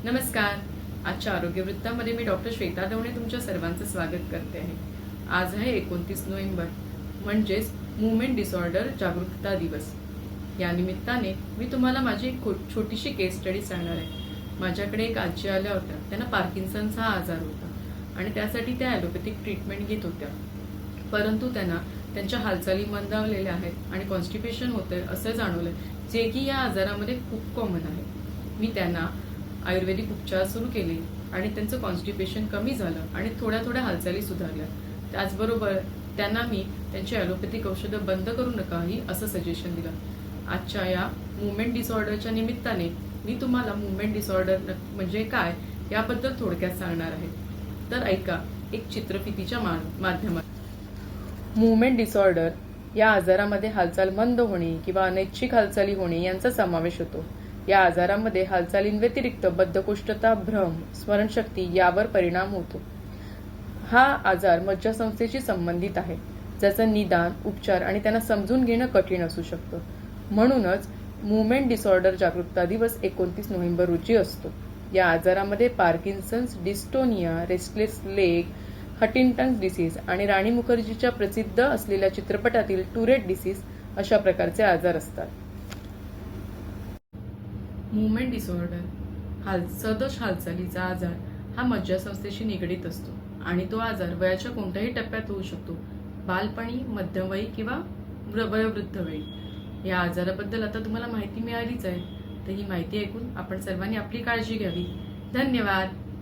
नमस्कार. आजच्या आरोग्य वृत्तामध्ये मी डॉक्टर श्वेता दवणे तुमच्या सर्वांचं स्वागत करते आहे. आज आहे 29 नोव्हेंबर, म्हणजेच मूवमेंट डिसऑर्डर जागरूकता दिवस. या निमित्ताने मी तुम्हाला माझी एक छोटीशी केस स्टडी सांगणार आहे. माझ्याकडे एक आजी आल्या होत्या. त्यांना पार्किन्सनचा आजार होता आणि त्यासाठी त्या ॲलोपॅथिक ट्रीटमेंट घेत होत्या. परंतु त्यांना त्यांच्या हालचाली मंदावलेल्या आहेत आणि कॉन्स्टिपेशन होतंय असं जाणवलंय, जे की या आजारामध्ये खूप कॉमन आहे. मी त्यांना आयुर्वेदिक उपचार सुरू केले आणि त्यांचं कॉन्स्टिपेशन कमी झालं आणि थोड्या थोड्या हालचाली सुधारल्या. त्याचबरोबर त्यांना मी त्यांची ॲलोपॅथिक औषधं बंद करू नका ही असं सजेशन दिलं. आजच्या या मूवमेंट डिसऑर्डरच्या निमित्ताने मी तुम्हाला मूवमेंट डिसऑर्डर म्हणजे काय याबद्दल थोडक्यात सांगणार आहे. तर ऐका एक चित्रफितीच्या माध्यमात. मूवमेंट डिसऑर्डर या आजारामध्ये हालचाल मंद होणे किंवा अनैच्छिक हालचाली होणे यांचा समावेश होतो. या आजारामध्ये हालचालींव्यतिरिक्त बद्धकोष्ठता, भ्रम, स्मरणशक्ती यावर परिणाम होतो. हा आजार मज्जासंस्थेशी संबंधित आहे, ज्याचं निदान, उपचार आणि त्यांना समजून घेणं कठीण असू शकतं. म्हणूनच मूवमेंट डिसऑर्डर जागरूकता दिवस 29 नोव्हेंबर रोजी असतो. या आजारामध्ये Parkinson's, dystonia, restless leg, Huntington's disease आणि राणी मुखर्जीच्या प्रसिद्ध असलेल्या चित्रपटातील टुरेट डिसीज अशा प्रकारचे आजार असतात. मूवमेंट डिसऑर्डर सदोष हालचालीचा आजार हा मज्जासंस्थेशी निगडीत असतो आणि तो आजार वयाच्या कोणत्याही टप्प्यात होऊ शकतो. बालपणी, मध्यमवयी किंवा वयोवृद्ध वेळी. या आजाराबद्दल आता तुम्हाला माहिती मिळालीच आहे. तर ही माहिती ऐकून आपण सर्वांनी आपली काळजी घ्यावी. धन्यवाद.